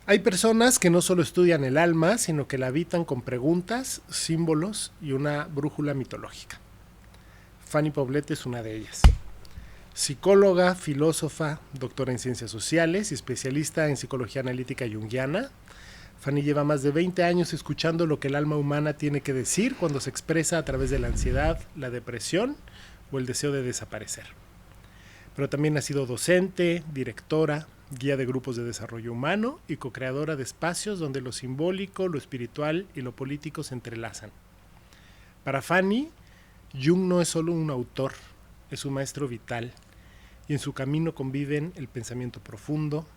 Hay personas que no solo estudian el alma, sino que la habitan con preguntas, símbolos y una brújula mitológica. Fanny Poblete es una de ellas. Psicóloga, filósofa, doctora en ciencias sociales y especialista en psicología analítica junguiana, Fanny lleva más de 20 años escuchando lo que el alma humana tiene que decir cuando se expresa a través de la ansiedad, la depresión o el deseo de desaparecer. Pero también ha sido docente, directora, guía de grupos de desarrollo humano y co-creadora de espacios donde lo simbólico, lo espiritual y lo político se entrelazan. Para Fanny, Jung no es solo un autor, es un maestro vital, y en su camino conviven el pensamiento profundo,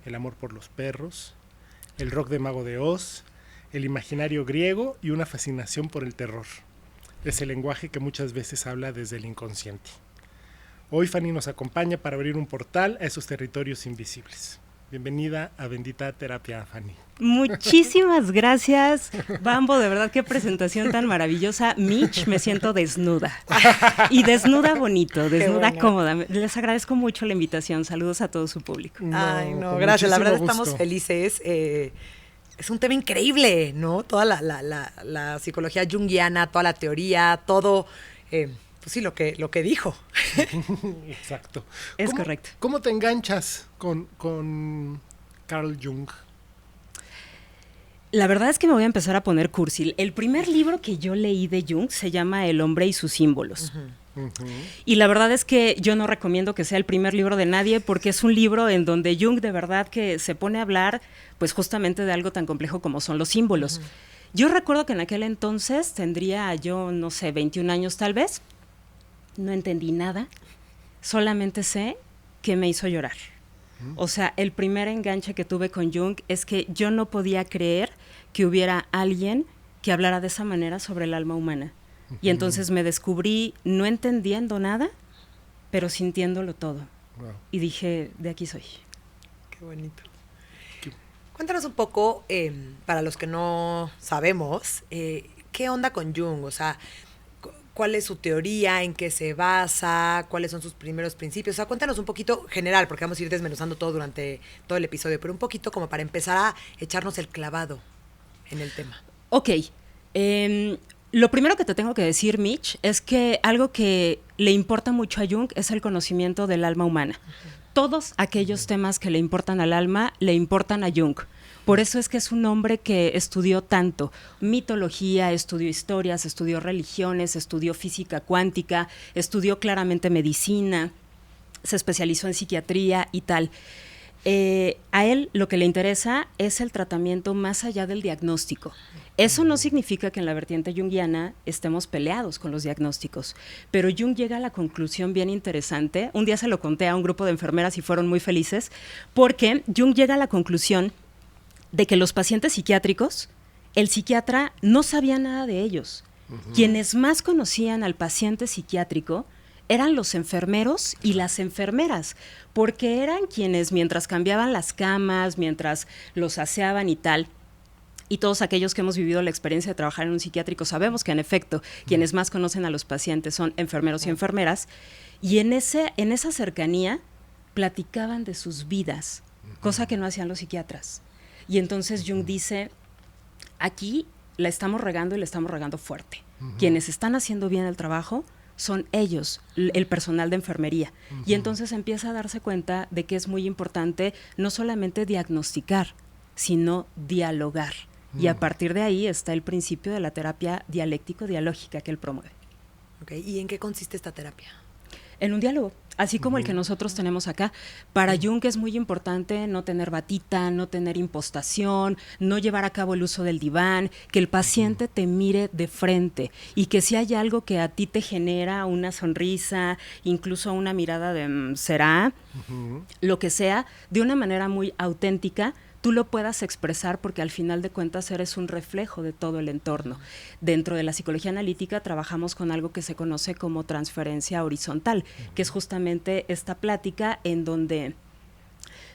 el amor por los perros, el rock de Mago de Oz, el imaginario griego y una fascinación por el terror. Es el lenguaje que muchas veces habla desde el inconsciente. Hoy Fanny nos acompaña para abrir un portal a esos territorios invisibles. Bienvenida a Bendita Terapia, Fanny. Muchísimas gracias, Bambo, de verdad qué presentación tan maravillosa. Mitch, me siento desnuda. Y desnuda bonito, desnuda cómoda. Les agradezco mucho la invitación. Saludos a todo su público. Ay, no, gracias. La verdad estamos felices. Es un tema increíble, ¿no? Toda la psicología junguiana, toda la teoría, todo... pues sí, lo que dijo. Exacto. Es correcto. ¿Cómo te enganchas con Carl Jung? La verdad es que me voy a empezar a poner cursi. El primer libro que yo leí de Jung se llama El hombre y sus símbolos. Uh-huh. Y la verdad es que yo no recomiendo que sea el primer libro de nadie porque es un libro en donde Jung de verdad que se pone a hablar pues justamente de algo tan complejo como son los símbolos. Uh-huh. Yo recuerdo que en aquel entonces tendría yo, no sé, 21 años tal vez. No entendí nada, solamente sé que me hizo llorar. O sea, el primer enganche que tuve con Jung es que yo no podía creer que hubiera alguien que hablara de esa manera sobre el alma humana. Y entonces me descubrí no entendiendo nada, pero sintiéndolo todo. Wow. Y dije, de aquí soy. Qué bonito. Cuéntanos un poco, para los que no sabemos, ¿qué onda con Jung? O sea, ¿cuál es su teoría? ¿En qué se basa? ¿Cuáles son sus primeros principios? O sea, cuéntanos un poquito general, porque vamos a ir desmenuzando todo durante todo el episodio, pero un poquito como para empezar a echarnos el clavado en el tema. Ok. Lo primero que te tengo que decir, Mitch, es que algo que le importa mucho a Jung es el conocimiento del alma humana. Uh-huh. Todos aquellos temas que le importan al alma le importan a Jung. Por eso es que es un hombre que estudió tanto mitología, estudió historias, estudió religiones, estudió física cuántica, estudió claramente medicina, se especializó en psiquiatría y tal. A él lo que le interesa es el tratamiento más allá del diagnóstico. Eso no significa que en la vertiente junguiana estemos peleados con los diagnósticos, pero Jung llega a la conclusión bien interesante. Un día se lo conté a un grupo de enfermeras y fueron muy felices, porque Jung llega a la conclusión de que los pacientes psiquiátricos, el psiquiatra no sabía nada de ellos. Uh-huh. Quienes más conocían al paciente psiquiátrico eran los enfermeros y las enfermeras, porque eran quienes mientras cambiaban las camas, mientras los aseaban y tal, y todos aquellos que hemos vivido la experiencia de trabajar en un psiquiátrico sabemos que en efecto quienes más conocen a los pacientes son enfermeros y enfermeras, y en esa cercanía platicaban de sus vidas, cosa que no hacían los psiquiatras. Y entonces Jung dice, aquí la estamos regando y la estamos regando fuerte. Uh-huh. Quienes están haciendo bien el trabajo son ellos, el personal de enfermería. Uh-huh. Y entonces empieza a darse cuenta de que es muy importante no solamente diagnosticar, sino dialogar. Uh-huh. Y a partir de ahí está el principio de la terapia dialéctico-dialógica que él promueve. Okay. ¿Y en qué consiste esta terapia? En un diálogo, así como el que nosotros tenemos acá. Para Jung es muy importante no tener batita, no tener impostación, no llevar a cabo el uso del diván, que el paciente te mire de frente y que si hay algo que a ti te genera una sonrisa, incluso una mirada de ¿será? Lo que sea, de una manera muy auténtica, tú lo puedas expresar porque al final de cuentas eres un reflejo de todo el entorno. Dentro de la psicología analítica trabajamos con algo que se conoce como transferencia horizontal, que es justamente esta plática en donde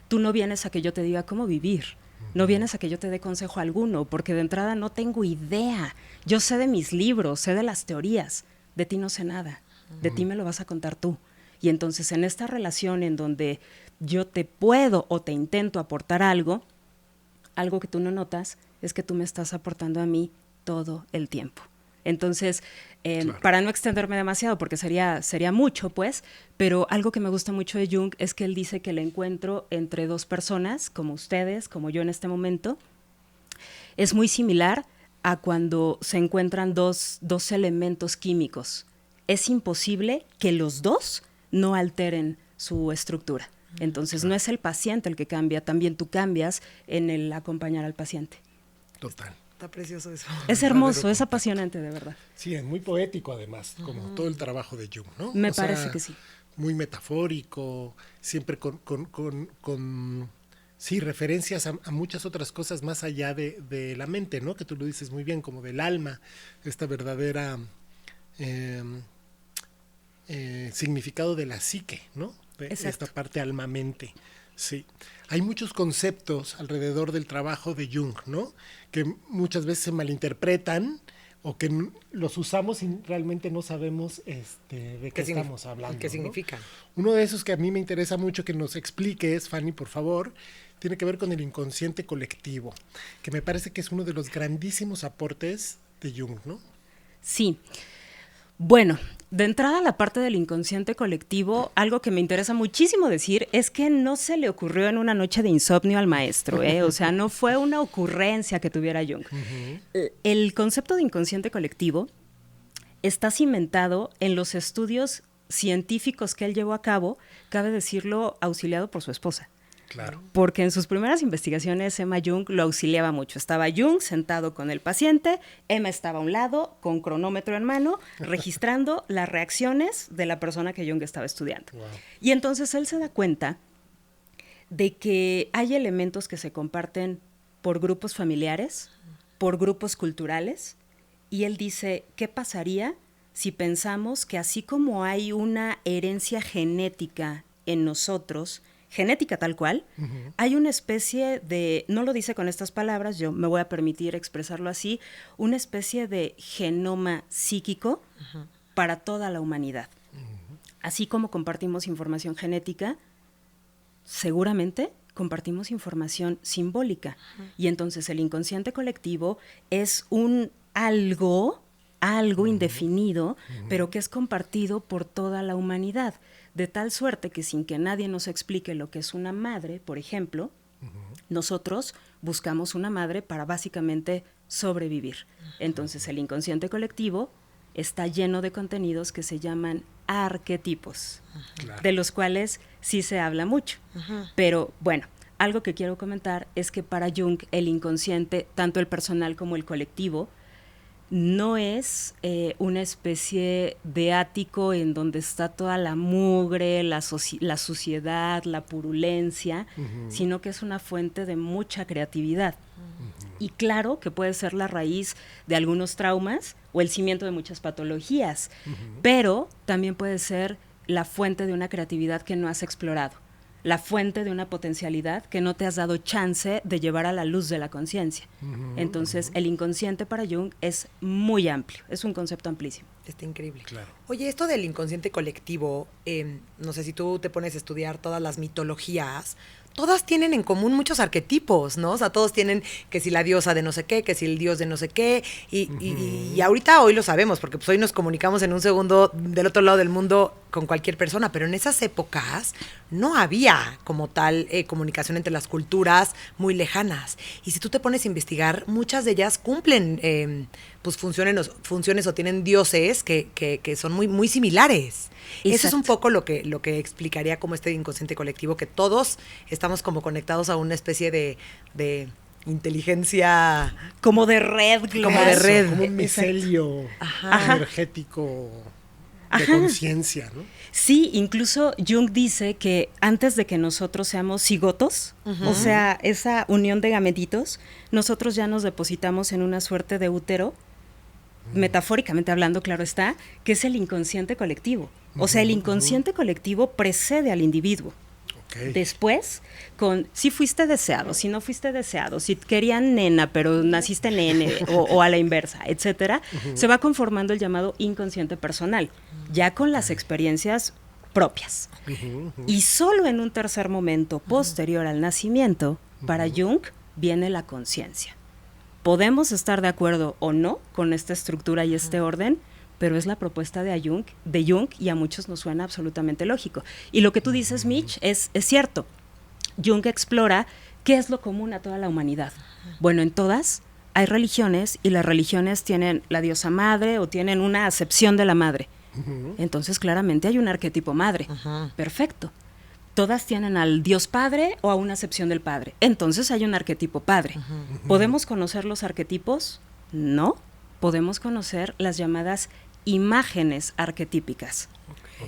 tú no vienes a que yo te diga cómo vivir, no vienes a que yo te dé consejo alguno, porque de entrada no tengo idea. Yo sé de mis libros, sé de las teorías, de ti no sé nada, de ti me lo vas a contar tú. Y entonces en esta relación en donde yo te puedo o te intento aportar algo, algo que tú no notas es que tú me estás aportando a mí todo el tiempo. Entonces, claro, para no extenderme demasiado, porque sería mucho, pues, pero algo que me gusta mucho de Jung es que él dice que el encuentro entre dos personas, como ustedes, como yo en este momento, es muy similar a cuando se encuentran dos elementos químicos. Es imposible que los dos no alteren su estructura. Entonces, no es el paciente el que cambia, también tú cambias en el acompañar al paciente. Total. Está precioso eso. Es hermoso, es apasionante, de verdad. Sí, es muy poético además, como todo el trabajo de Jung, ¿no? Me parece que sí. Muy metafórico, siempre con sí, referencias a muchas otras cosas más allá de la mente, ¿no? Que tú lo dices muy bien, como del alma, esta verdadera significado de la psique, ¿no? De esta parte alma-mente. Sí, hay muchos conceptos alrededor del trabajo de Jung, ¿no? Que muchas veces se malinterpretan o que los usamos y realmente no sabemos de qué estamos hablando. ¿Qué significan? Uno de esos que a mí me interesa mucho que nos expliques, Fanny, por favor, tiene que ver con el inconsciente colectivo, que me parece que es uno de los grandísimos aportes de Jung, ¿no? Sí. Bueno, de entrada a la parte del inconsciente colectivo, algo que me interesa muchísimo decir es que no se le ocurrió en una noche de insomnio al maestro, o sea, no fue una ocurrencia que tuviera Jung. El concepto de inconsciente colectivo está cimentado en los estudios científicos que él llevó a cabo, cabe decirlo, auxiliado por su esposa. Claro. Porque en sus primeras investigaciones Emma Jung lo auxiliaba mucho. Estaba Jung sentado con el paciente, Emma estaba a un lado con cronómetro en mano, registrando las reacciones de la persona que Jung estaba estudiando. Wow. Y entonces él se da cuenta de que hay elementos que se comparten por grupos familiares, por grupos culturales, y él dice, ¿qué pasaría si pensamos que así como hay una herencia genética en nosotros, genética tal cual, hay una especie de, no lo dice con estas palabras, yo me voy a permitir expresarlo así, una especie de genoma psíquico para toda la humanidad? Así como compartimos información genética, seguramente compartimos información simbólica. Y entonces el inconsciente colectivo es un algo indefinido, pero que es compartido por toda la humanidad. De tal suerte que sin que nadie nos explique lo que es una madre, por ejemplo, nosotros buscamos una madre para básicamente sobrevivir. Entonces el inconsciente colectivo está lleno de contenidos que se llaman arquetipos, claro, de los cuales sí se habla mucho. Pero bueno, algo que quiero comentar es que para Jung el inconsciente, tanto el personal como el colectivo, no es una especie de ático en donde está toda la mugre, la suciedad, la purulencia, sino que es una fuente de mucha creatividad. Y claro que puede ser la raíz de algunos traumas o el cimiento de muchas patologías, pero también puede ser la fuente de una creatividad que no has explorado, la fuente de una potencialidad que no te has dado chance de llevar a la luz de la conciencia. Entonces, el inconsciente para Jung es muy amplio, es un concepto amplísimo. Está increíble. Claro. Oye, esto del inconsciente colectivo, no sé si tú te pones a estudiar todas las mitologías, todas tienen en común muchos arquetipos, ¿no? O sea, todos tienen que si la diosa de no sé qué, que si el dios de no sé qué, y ahorita hoy lo sabemos, porque pues hoy nos comunicamos en un segundo del otro lado del mundo con cualquier persona, pero en esas épocas no había como tal comunicación entre las culturas muy lejanas. Y si tú te pones a investigar, muchas de ellas cumplen pues funciones o tienen dioses que son muy, muy similares. Exacto. Eso es un poco lo que explicaría como este inconsciente colectivo, que todos estamos como conectados a una especie de inteligencia... Como de red global. Como de red. Como un micelio energético de conciencia, ¿no? Sí, incluso Jung dice que antes de que nosotros seamos cigotos, o sea, esa unión de gametitos, nosotros ya nos depositamos en una suerte de útero, metafóricamente hablando, claro está, que es el inconsciente colectivo. O sea, el inconsciente colectivo precede al individuo. Okay. Después, con si fuiste deseado, si no fuiste deseado, si querían nena, pero naciste nene, o a la inversa, etcétera, se va conformando el llamado inconsciente personal, ya con las experiencias propias. Y solo en un tercer momento, posterior al nacimiento, para Jung, viene la conciencia. Podemos estar de acuerdo o no con esta estructura y este orden, pero es la propuesta de Jung y a muchos nos suena absolutamente lógico. Y lo que tú dices, Mitch, es cierto. Jung explora qué es lo común a toda la humanidad. Bueno, en todas hay religiones y las religiones tienen la diosa madre o tienen una acepción de la madre. Entonces, claramente hay un arquetipo madre. Perfecto. Todas tienen al Dios Padre o a una acepción del Padre. Entonces hay un arquetipo Padre. ¿Podemos conocer los arquetipos? No. Podemos conocer las llamadas imágenes arquetípicas.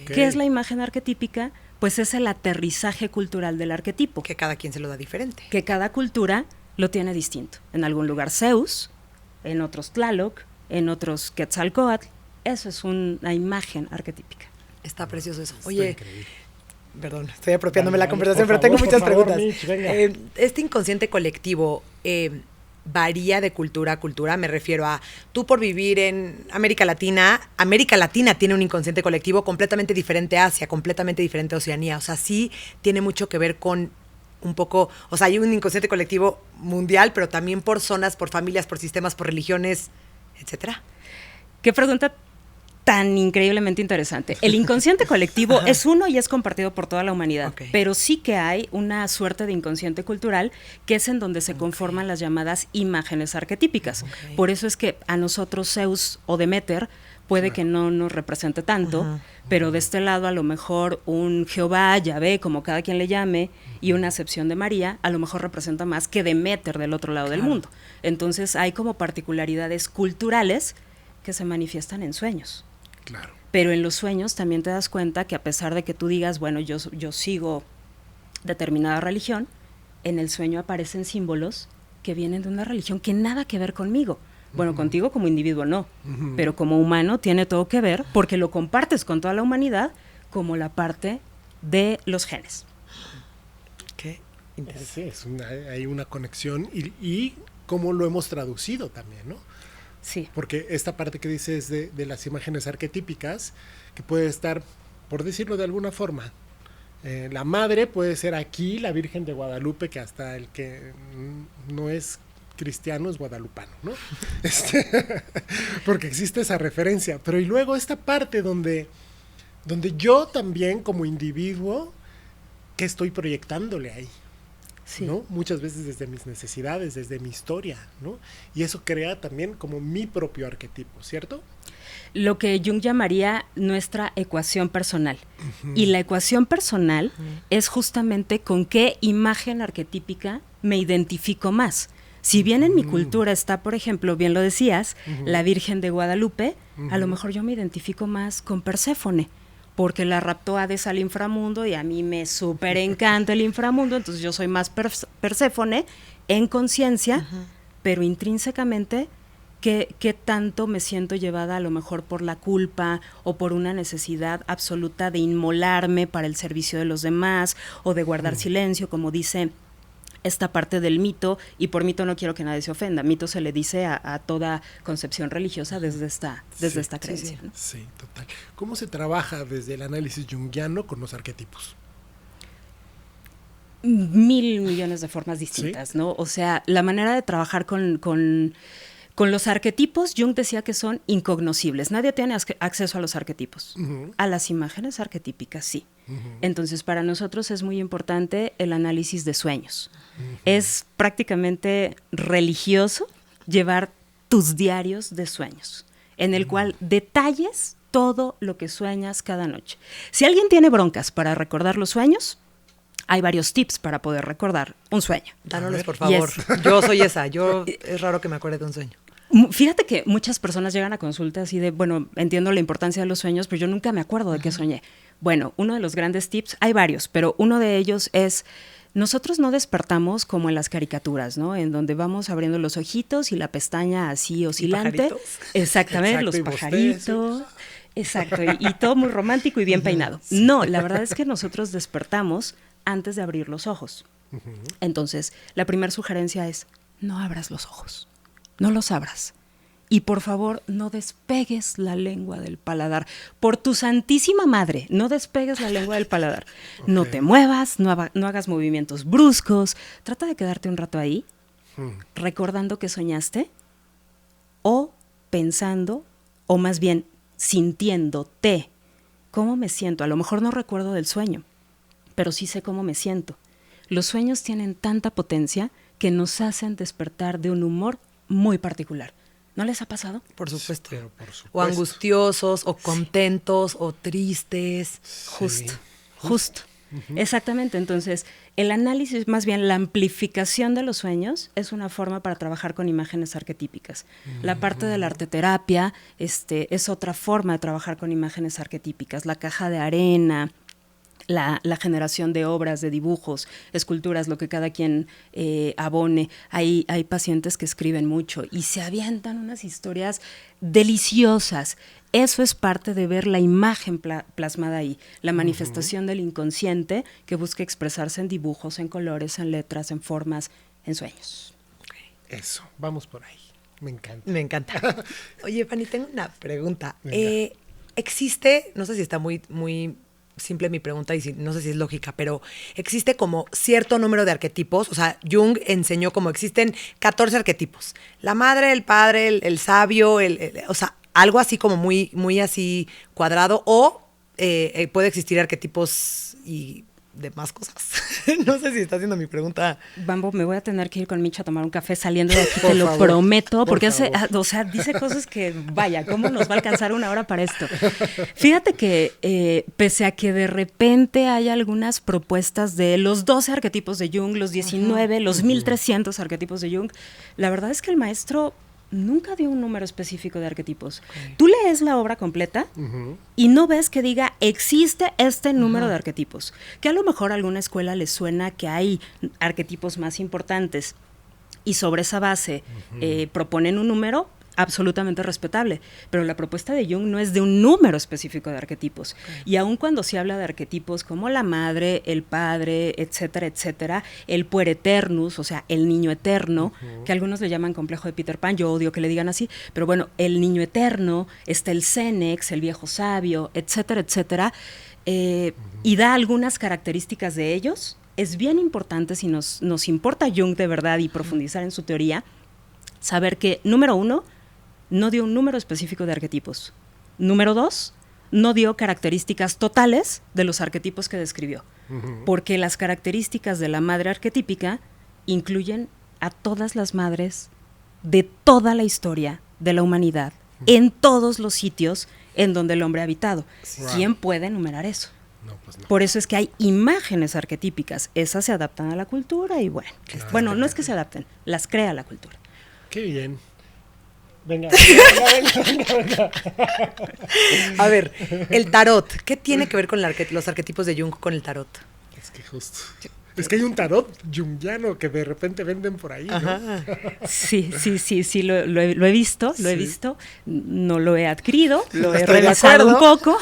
Okay. ¿Qué es la imagen arquetípica? Pues es el aterrizaje cultural del arquetipo. Que cada quien se lo da diferente. Que cada cultura lo tiene distinto. En algún lugar Zeus, en otros Tlaloc, en otros Quetzalcóatl. Eso es una imagen arquetípica. Está precioso eso. Está Oye, increíble. Perdón, estoy apropiándome Dale, la conversación, por pero tengo favor, muchas por favor, preguntas. Mitch, venga. Este inconsciente colectivo varía de cultura a cultura. Me refiero a, tú por vivir en América Latina tiene un inconsciente colectivo completamente diferente a Asia, completamente diferente a Oceanía. O sea, sí tiene mucho que ver con un poco, o sea, hay un inconsciente colectivo mundial, pero también por zonas, por familias, por sistemas, por religiones, etcétera. ¿Qué pregunta tan increíblemente interesante? El inconsciente colectivo es uno y es compartido por toda la humanidad, pero sí que hay una suerte de inconsciente cultural que es en donde se conforman las llamadas imágenes arquetípicas. Por eso es que a nosotros Zeus o Demeter puede que no nos represente tanto, pero de este lado a lo mejor un Jehová, Yahvé, como cada quien le llame, y una acepción de María, a lo mejor representa más que Demeter del otro lado del mundo. Entonces hay como particularidades culturales que se manifiestan en sueños. Claro. Pero en los sueños también te das cuenta que a pesar de que tú digas, bueno, yo sigo determinada religión, en el sueño aparecen símbolos que vienen de una religión que nada que ver conmigo. Bueno, contigo como individuo no, pero como humano tiene todo que ver porque lo compartes con toda la humanidad como la parte de los genes. Qué interesante. Sí, hay una conexión y cómo lo hemos traducido también, ¿no? Sí. Porque esta parte que dices de las imágenes arquetípicas, que puede estar, por decirlo de alguna forma, la madre puede ser aquí la Virgen de Guadalupe, que hasta el que no es cristiano es guadalupano, ¿no? Porque existe esa referencia. Pero y luego esta parte donde yo también como individuo, ¿qué estoy proyectándole ahí? Sí. ¿No? Muchas veces desde mis necesidades, desde mi historia, ¿no? Y eso crea también como mi propio arquetipo, ¿cierto? Lo que Jung llamaría nuestra ecuación personal. Y la ecuación personal es justamente con qué imagen arquetípica me identifico más. Si bien en mi cultura está, por ejemplo, bien lo decías, la Virgen de Guadalupe, a lo mejor yo me identifico más con Perséfone, porque la raptó Hades al inframundo y a mí me súper encanta el inframundo, entonces yo soy más Perséfone en conciencia, pero intrínsecamente, ¿qué tanto me siento llevada a lo mejor por la culpa o por una necesidad absoluta de inmolarme para el servicio de los demás o de guardar silencio, como dice esta parte del mito? Y por mito no quiero que nadie se ofenda, mito se le dice a toda concepción religiosa desde esta creencia. Sí. ¿No? Sí, total. ¿Cómo se trabaja desde el análisis junguiano con los arquetipos? 1,000 millones de formas distintas, ¿no? O sea, la manera de trabajar con los arquetipos, Jung decía que son incognoscibles. Nadie tiene acceso a los arquetipos. A las imágenes arquetípicas, sí. Entonces, para nosotros es muy importante el análisis de sueños. Es prácticamente religioso llevar tus diarios de sueños, en el cual detalles todo lo que sueñas cada noche. Si alguien tiene broncas para recordar los sueños, hay varios tips para poder recordar un sueño. Dánoslos, por favor. Yo soy esa. Es raro que me acuerde de un sueño. Fíjate que muchas personas llegan a consulta así de, bueno, entiendo la importancia de los sueños, pero yo nunca me acuerdo de qué soñé. Bueno, uno de los grandes tips, hay varios, pero uno de ellos es, nosotros no despertamos como en las caricaturas, ¿no? En donde vamos abriendo los ojitos y la pestaña así oscilante. Exactamente, los pajaritos. Exacto, y todo muy romántico y bien peinado. Sí. No, la verdad es que nosotros despertamos antes de abrir los ojos. Entonces, la primera sugerencia es, no abras los ojos, no los abras. Y por favor, no despegues la lengua del paladar. Por tu santísima madre, no despegues la lengua del paladar. No te muevas, no hagas movimientos bruscos. Trata de quedarte un rato ahí recordando que soñaste o pensando, o más bien sintiéndote. ¿Cómo me siento? A lo mejor no recuerdo del sueño, pero sí sé cómo me siento. Los sueños tienen tanta potencia que nos hacen despertar de un humor muy particular. ¿No les ha pasado? Por supuesto. Pero por supuesto. O angustiosos, o contentos, o tristes. Justo. Exactamente. Entonces, el análisis, más bien la amplificación de los sueños, es una forma para trabajar con imágenes arquetípicas. La parte de la arteterapia es otra forma de trabajar con imágenes arquetípicas. La caja de arena, la generación de obras, de dibujos, esculturas, lo que cada quien abone. Hay pacientes que escriben mucho y se avientan unas historias deliciosas. Eso es parte de ver la imagen plasmada ahí, la manifestación del inconsciente que busca expresarse en dibujos, en colores, en letras, en formas, en sueños. Eso, vamos por ahí. Me encanta. Me encanta. Oye, Fanny, tengo una pregunta. Venga. Existe, no sé si está muy simple mi pregunta y no sé si es lógica, pero existe como cierto número de arquetipos. O sea, Jung enseñó como existen 14 arquetipos. La madre, el padre, el sabio, o sea, algo así como muy así cuadrado, o puede existir arquetipos y demás cosas. No sé si está haciendo mi pregunta. Bambo, me voy a tener que ir con Mitch a tomar un café saliendo de aquí, te lo prometo, porque dice cosas que, vaya, ¿cómo nos va a alcanzar una hora para esto? Fíjate que pese a que de repente hay algunas propuestas de los 12 arquetipos de Jung, los 19, los 1300 arquetipos de Jung, la verdad es que el maestro nunca dio un número específico de arquetipos. Okay. Tú lees la obra completa y no ves que diga existe este número de arquetipos. Que a lo mejor a alguna escuela les suena que hay arquetipos más importantes y sobre esa base proponen un número absolutamente respetable, pero la propuesta de Jung no es de un número específico de arquetipos. Okay. Y aun cuando se habla de arquetipos como la madre, el padre, etcétera, etcétera, el puereternus, o sea, el niño eterno, que algunos le llaman complejo de Peter Pan, yo odio que le digan así, pero bueno, el niño eterno, está el Cenex, el viejo sabio, etcétera, etcétera, y da algunas características de ellos. Es bien importante, si nos importa Jung de verdad y profundizar en su teoría, saber que, número 1, no dio un número específico de arquetipos. Número 2, no dio características totales de los arquetipos que describió, porque las características de la madre arquetípica incluyen a todas las madres de toda la historia de la humanidad, en todos los sitios en donde el hombre ha habitado. Right. ¿Quién puede enumerar eso? No, pues no. Por eso es que hay imágenes arquetípicas, esas se adaptan a la cultura y bueno, no es que se adapten, las crea la cultura. Qué bien. Venga. A ver, el tarot. ¿Qué tiene que ver con los arquetipos de Jung con el tarot? Es que justo. Es que hay un tarot jungiano que de repente venden por ahí, ¿no? Sí, lo he visto, lo he visto. No lo he adquirido, lo he revisado un poco.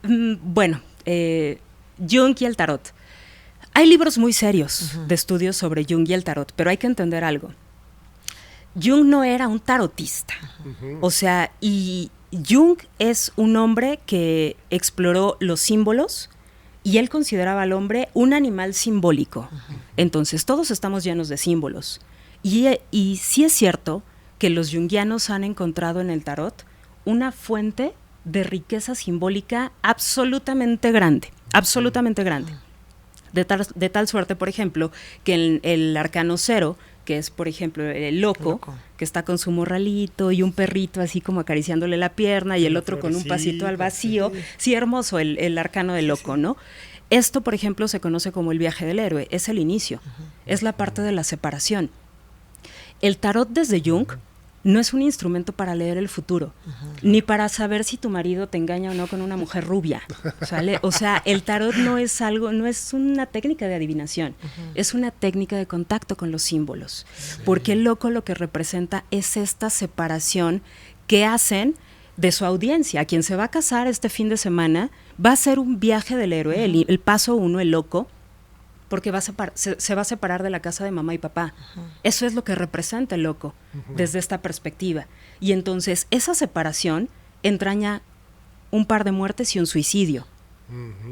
Bueno, Jung y el tarot. Hay libros muy serios de estudios sobre Jung y el tarot, pero hay que entender algo. Jung no era un tarotista. O sea, y Jung es un hombre que exploró los símbolos y él consideraba al hombre un animal simbólico. Entonces, todos estamos llenos de símbolos. Y sí es cierto que los junguianos han encontrado en el tarot una fuente de riqueza simbólica absolutamente grande, absolutamente grande. De tal suerte, por ejemplo, que en el arcano 0, que es, por ejemplo, el loco, que está con su morralito y un perrito así como acariciándole la pierna y el otro con un pasito al vacío. Sí, hermoso el arcano del loco, ¿no? Esto, por ejemplo, se conoce como el viaje del héroe, es el inicio, es la parte de la separación. El tarot desde Jung no es un instrumento para leer el futuro, ni para saber si tu marido te engaña o no con una mujer rubia, ¿sale? O sea, el tarot no es una técnica de adivinación, es una técnica de contacto con los símbolos, porque el loco lo que representa es esta separación que hacen de su audiencia. A quien se va a casar este fin de semana va a ser un viaje del héroe, el paso 1, el loco, porque se va a separar de la casa de mamá y papá. Eso es lo que representa el loco, desde esta perspectiva. Y entonces esa separación entraña un par de muertes y un suicidio.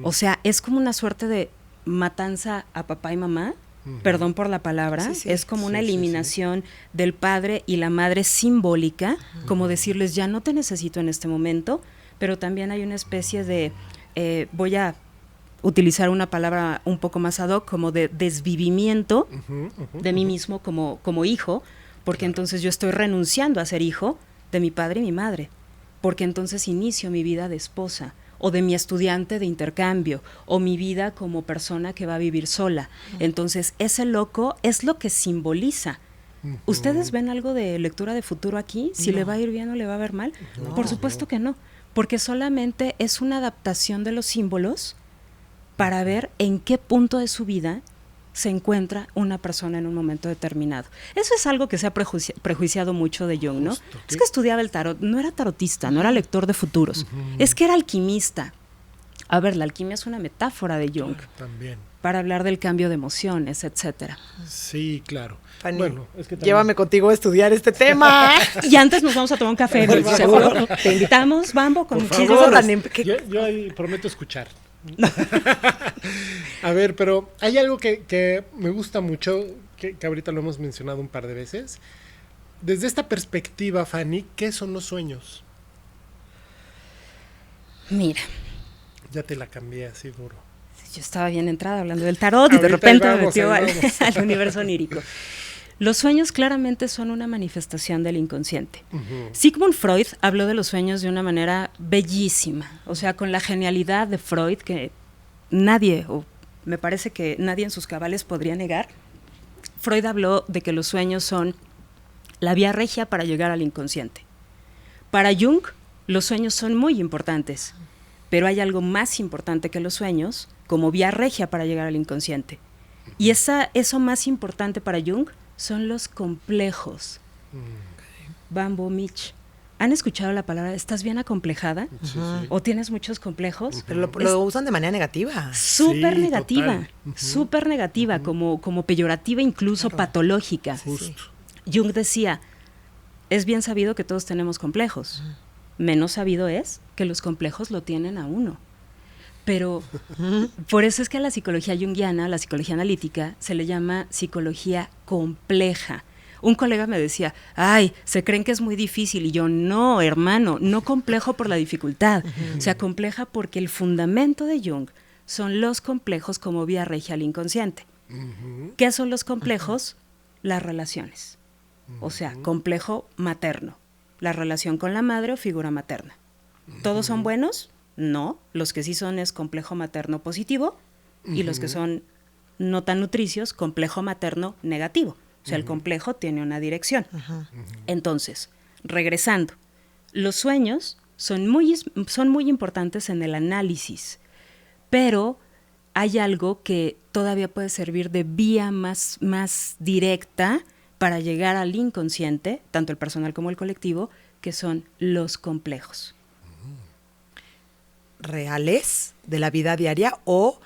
O sea, es como una suerte de matanza a papá y mamá perdón por la palabra, es como una eliminación del padre y la madre simbólica, como decirles, ya no te necesito en este momento, pero también hay una especie de, voy a utilizar una palabra un poco más ad hoc, como de desvivimiento de mí mismo como hijo, porque entonces yo estoy renunciando a ser hijo de mi padre y mi madre, porque entonces inicio mi vida de esposa, o de mi estudiante de intercambio, o mi vida como persona que va a vivir sola. Entonces, ese loco es lo que simboliza. ¿Ustedes ven algo de lectura de futuro aquí? ¿Si le va a ir bien o le va a ver mal? No, por supuesto que no, porque solamente es una adaptación de los símbolos para ver en qué punto de su vida se encuentra una persona en un momento determinado. Eso es algo que se ha prejuiciado mucho de Jung, ¿no? Es que estudiaba el tarot, no era tarotista, no era lector de futuros, es que era alquimista. A ver, la alquimia es una metáfora de Jung. También. Para hablar del cambio de emociones, etcétera. Sí, claro. Fanny, bueno, es que llévame contigo a estudiar este tema. Y antes nos vamos a tomar un café, seguro. Te invitamos, Bambo, con muchísimo. Yo ahí prometo escuchar. A ver, pero hay algo que me gusta mucho, que ahorita lo hemos mencionado un par de veces. Desde esta perspectiva, Fanny, ¿qué son los sueños? Mira. Ya te la cambié así duro. Yo estaba bien entrada hablando del tarot y de repente me metió al universo onírico. Los sueños claramente son una manifestación del inconsciente. Sigmund Freud habló de los sueños de una manera bellísima, o sea, con la genialidad de Freud que nadie, o me parece que nadie en sus cabales podría negar. Freud habló de que los sueños son la vía regia para llegar al inconsciente. Para Jung, los sueños son muy importantes, pero hay algo más importante que los sueños como vía regia para llegar al inconsciente. Y eso más importante para Jung son los complejos. Bambo, Mitch, ¿han escuchado la palabra ¿estás bien acomplejada? Sí. ¿O tienes muchos complejos? Pero lo usan de manera negativa. Súper negativa, súper negativa, como peyorativa, incluso patológica. Jung decía, es bien sabido que todos tenemos complejos. Menos sabido es que los complejos lo tienen a uno. Pero por eso es que a la psicología junguiana, la psicología analítica, se le llama psicología compleja. Un colega me decía, ay, se creen que es muy difícil. Y yo, no, hermano, no complejo por la dificultad. O sea, compleja porque el fundamento de Jung son los complejos como vía regia al inconsciente. ¿Qué son los complejos? Las relaciones. O sea, complejo materno. La relación con la madre o figura materna. ¿Todos son buenos? No, los que sí son es complejo materno positivo y los que son no tan nutricios, complejo materno negativo. O sea, el complejo tiene una dirección. Entonces, regresando, los sueños son muy importantes en el análisis, pero hay algo que todavía puede servir de vía más directa para llegar al inconsciente, tanto el personal como el colectivo, que son los complejos. ¿Reales de la vida diaria o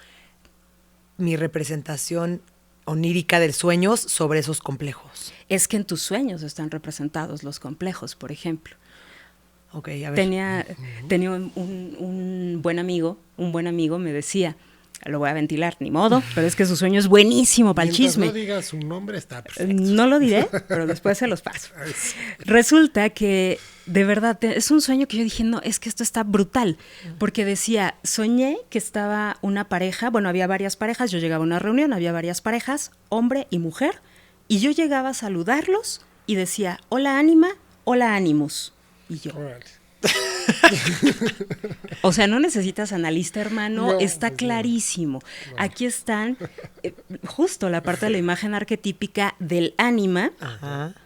mi representación onírica de sueños sobre esos complejos? Es que en tus sueños están representados los complejos, por ejemplo. Ok, a ver. Tenía un buen amigo me decía, lo voy a ventilar, ni modo, pero es que su sueño es buenísimo para el chisme. No digas su nombre, está perfecto. No lo diré, pero después se los paso. Resulta que, de verdad, es un sueño que yo dije, no, es que esto está brutal, porque decía, soñé que estaba una pareja, bueno, había varias parejas, yo llegaba a una reunión, había varias parejas, hombre y mujer, y yo llegaba a saludarlos y decía, hola ánima, hola ánimus. Y yo... O sea, no necesitas analista, hermano, está clarísimo. Aquí están justo la parte de la imagen arquetípica del ánima,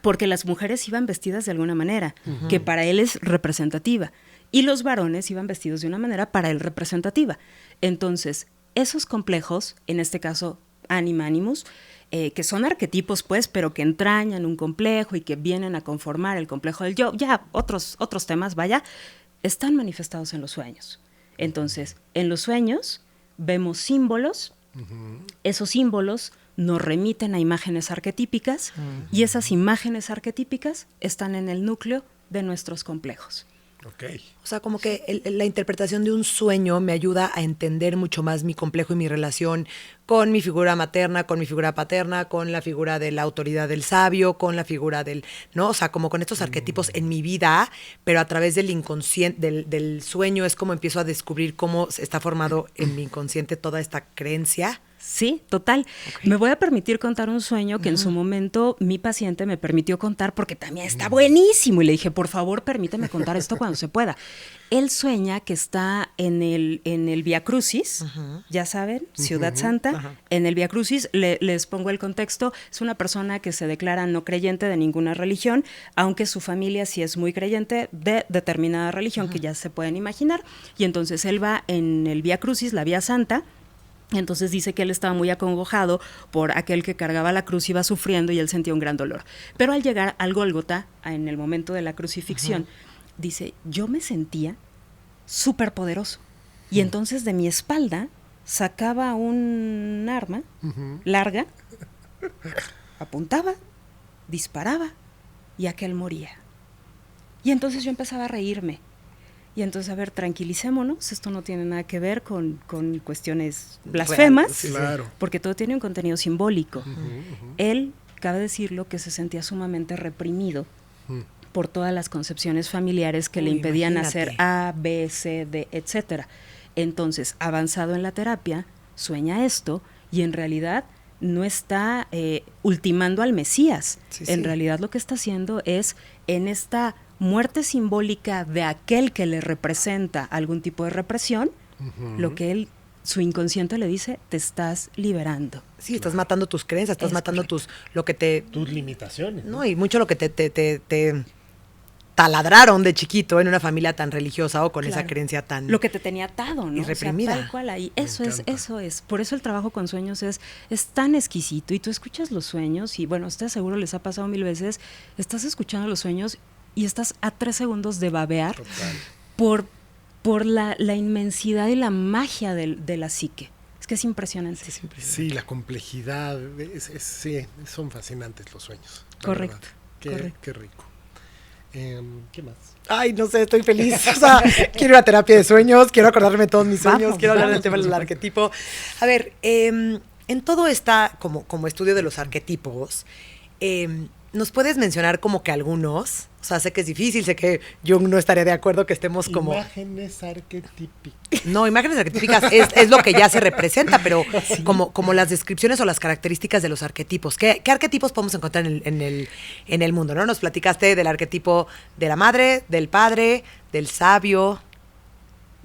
porque las mujeres iban vestidas de alguna manera, que para él es representativa, y los varones iban vestidos de una manera para él representativa. Entonces, esos complejos, en este caso, ánima, animus, que son arquetipos, pues, pero que entrañan un complejo y que vienen a conformar el complejo del yo, ya otros temas, vaya, están manifestados en los sueños. Entonces, en los sueños vemos símbolos, esos símbolos nos remiten a imágenes arquetípicas y esas imágenes arquetípicas están en el núcleo de nuestros complejos. Ok. O sea, como que la interpretación de un sueño me ayuda a entender mucho más mi complejo y mi relación con mi figura materna, con mi figura paterna, con la figura de la autoridad del sabio, con la figura del, ¿no? O sea, como con estos arquetipos en mi vida, pero a través del inconsciente, del sueño es como empiezo a descubrir cómo está formado en mi inconsciente toda esta creencia. Sí, total. Okay. Me voy a permitir contar un sueño que en su momento mi paciente me permitió contar porque también está buenísimo. Y le dije, por favor, permíteme contar esto cuando se pueda. Él sueña que está en el Vía Crucis, ya saben, Ciudad Santa. En el Vía Crucis, les pongo el contexto, es una persona que se declara no creyente de ninguna religión, aunque su familia sí es muy creyente de determinada religión, que ya se pueden imaginar. Y entonces él va en el Vía Crucis, la Vía Santa. Entonces dice que él estaba muy acongojado por aquel que cargaba la cruz, iba sufriendo y él sentía un gran dolor. Pero al llegar al Gólgota, en el momento de la crucifixión, dice, yo me sentía súper poderoso. Y entonces de mi espalda sacaba un arma larga, apuntaba, disparaba y aquel moría. Y entonces yo empezaba a reírme. Y entonces, a ver, tranquilicémonos, esto no tiene nada que ver con cuestiones blasfemas, claro, porque todo tiene un contenido simbólico. Él, cabe decirlo, que se sentía sumamente reprimido por todas las concepciones familiares que le impedían hacer A, B, C, D, etcétera. Entonces, avanzado en la terapia, sueña esto y en realidad no está ultimando al Mesías. En realidad lo que está haciendo es, en esta muerte simbólica de aquel que le representa algún tipo de represión, lo que su inconsciente le dice, te estás liberando. Sí, estás matando tus creencias, estás matando tus limitaciones. No, y mucho lo que te taladraron de chiquito en una familia tan religiosa o con esa creencia tan... Lo que te tenía atado, ¿no? Y reprimida. O sea, tal cual ahí. Eso es. Por eso el trabajo con sueños es tan exquisito. Y tú escuchas los sueños y, bueno, ustedes seguro les ha pasado 1000 veces, estás escuchando los sueños y estás a 3 segundos de babear por la inmensidad y la magia de la psique. Es que es impresionante. Sí, la complejidad, sí, son fascinantes los sueños. Correcto. Qué rico. ¿Qué más? Ay, no sé, estoy feliz. O sea, quiero ir a terapia de sueños, quiero acordarme de todos mis sueños, quiero hablar del tema del arquetipo. A ver, en todo como estudio de los arquetipos, ¿nos puedes mencionar como que algunos? O sea, sé que es difícil, sé que Jung no estaría de acuerdo que estemos como... Imágenes arquetípicas. No, imágenes arquetípicas es lo que ya se representa, pero como las descripciones o las características de los arquetipos. ¿Qué arquetipos podemos encontrar en el mundo, ¿no? Nos platicaste del arquetipo de la madre, del padre, del sabio,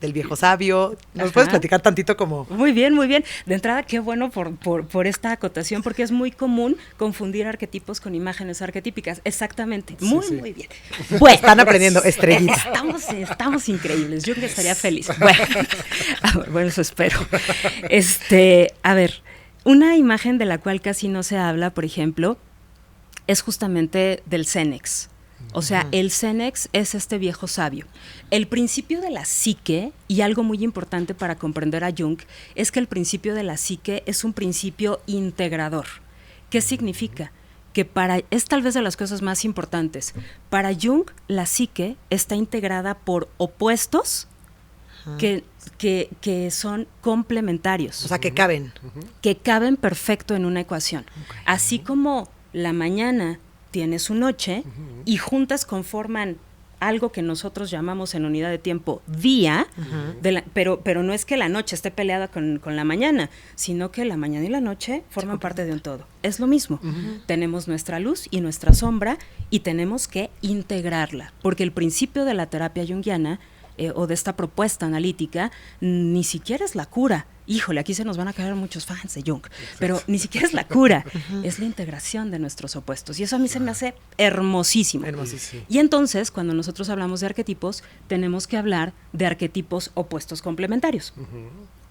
del viejo sabio. ¿Nos puedes platicar tantito como...? Muy bien, muy bien. De entrada, qué bueno por esta acotación, porque es muy común confundir arquetipos con imágenes arquetípicas. Exactamente. Muy bien. Bueno, están aprendiendo estrellitas. Estamos increíbles. Yo que estaría feliz. Bueno, eso espero. A ver, una imagen de la cual casi no se habla, por ejemplo, es justamente del Cenex. O sea, el Cenex es este viejo sabio. El principio de la psique, y algo muy importante para comprender a Jung, es que el principio de la psique es un principio integrador. ¿Qué significa? Que es tal vez de las cosas más importantes. Para Jung, la psique está integrada por opuestos que son complementarios. O sea, que caben. Que caben perfecto en una ecuación. Así como la mañana tiene su noche y juntas conforman algo que nosotros llamamos en unidad de tiempo día, pero no es que la noche esté peleada con la mañana, sino que la mañana y la noche forman parte de un todo. Es lo mismo. Tenemos nuestra luz y nuestra sombra y tenemos que integrarla, porque el principio de la terapia junguiana o de esta propuesta analítica ni siquiera es la cura. Híjole, aquí se nos van a caer muchos fans de Jung, pero ni siquiera es la cura, es la integración de nuestros opuestos. Y eso a mí se me hace hermosísimo. Y entonces, cuando nosotros hablamos de arquetipos, tenemos que hablar de arquetipos opuestos complementarios.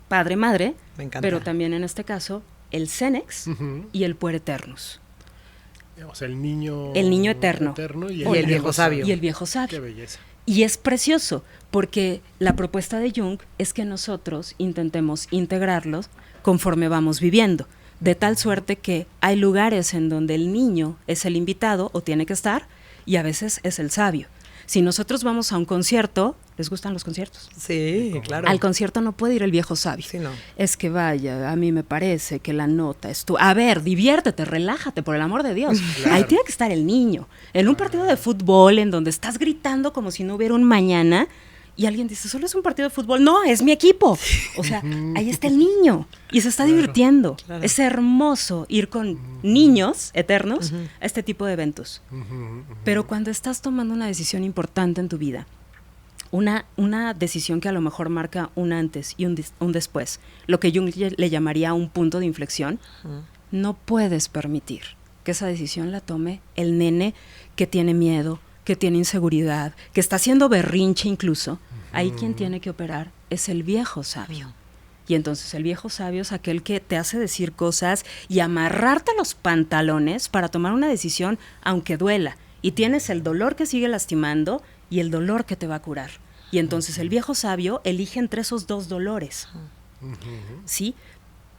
Padre-madre, pero también en este caso, el Cenex y el Puer Eternus. O sea, el niño eterno y el viejo sabio. Y el viejo sabio. Qué belleza. Y es precioso, porque la propuesta de Jung es que nosotros intentemos integrarlos conforme vamos viviendo, de tal suerte que hay lugares en donde el niño es el invitado o tiene que estar, y a veces es el sabio. Si nosotros vamos a un concierto, ¿les gustan los conciertos? Sí, claro. Al concierto no puede ir el viejo sabio. Sí, no. Es que vaya, a mí me parece que la nota es tú. A ver, diviértete, relájate, por el amor de Dios. Claro. Ahí tiene que estar el niño. En un partido de fútbol en donde estás gritando como si no hubiera un mañana y alguien dice, solo es un partido de fútbol. No, es mi equipo. O sea, ahí está el niño y se está divirtiendo. Claro. Es hermoso ir con niños eternos a este tipo de eventos. Pero cuando estás tomando una decisión importante en tu vida, una decisión que a lo mejor marca un antes y un después, lo que Jung le llamaría un punto de inflexión, no puedes permitir que esa decisión la tome el nene que tiene miedo, que tiene inseguridad, que está haciendo berrinche incluso. Ahí quien tiene que operar es el viejo sabio. Y entonces el viejo sabio es aquel que te hace decir cosas y amarrarte los pantalones para tomar una decisión aunque duela. Y tienes el dolor que sigue lastimando y el dolor que te va a curar. Y entonces el viejo sabio elige entre esos dos dolores. ¿Sí?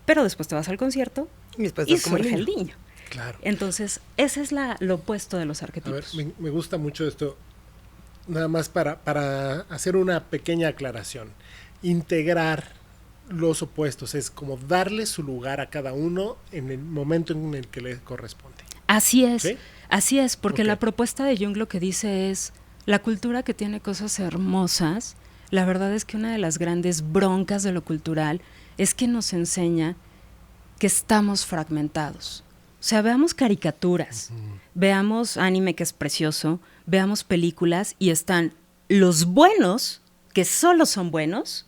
Pero después te vas al concierto Y después y estás como el surge el niño. niño. Claro. Entonces, ese es lo opuesto de los A ver, arquetipos. me gusta mucho esto. Nada más para hacer una pequeña aclaración. Integrar los opuestos es como darle su lugar a cada uno en el momento en el que le corresponde. Así es, ¿Sí? así es, porque Ok. la propuesta de Jung lo que dice es, la cultura que tiene cosas hermosas, la verdad es que una de las grandes broncas de lo cultural es que nos enseña que estamos fragmentados. O sea, veamos caricaturas, veamos anime que es precioso, veamos películas y están los buenos, que solo son buenos,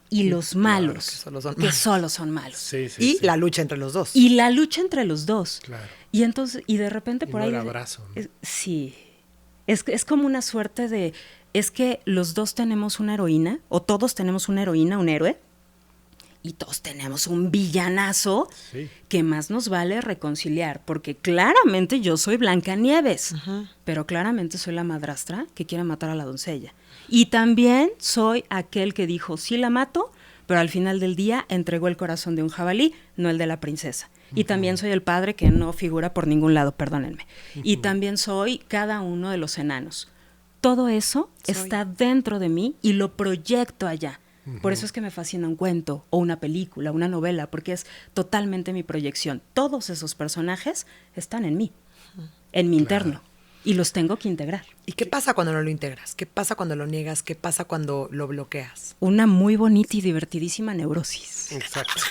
y los malos, que solo son que malos. solo son malos. Sí, sí, Y sí. la lucha entre los dos. Y la lucha entre los dos. Claro. Y entonces, y de repente Y por no ahí. el abrazo, ¿no? Sí. Es como una suerte de. Es que los dos tenemos una heroína, o todos tenemos una heroína, un héroe, y todos tenemos un villanazo Sí. que más nos vale reconciliar, porque claramente yo soy Blancanieves, pero claramente soy la madrastra que quiere matar a la doncella. Y también soy aquel que dijo, sí la mato, pero al final del día entregó el corazón de un jabalí, no el de la princesa. Y también soy el padre que no figura por ningún lado, perdónenme. Y también soy cada uno de los enanos. Todo eso está dentro de mí y lo proyecto allá. Por eso es que me fascina un cuento o una película, una novela, porque es totalmente mi proyección. Todos esos personajes están en mí, en mi interno, y los tengo que integrar. ¿Y qué pasa cuando no lo integras? ¿Qué pasa cuando lo niegas? ¿Qué pasa cuando lo bloqueas? Una muy bonita y divertidísima neurosis, Exacto.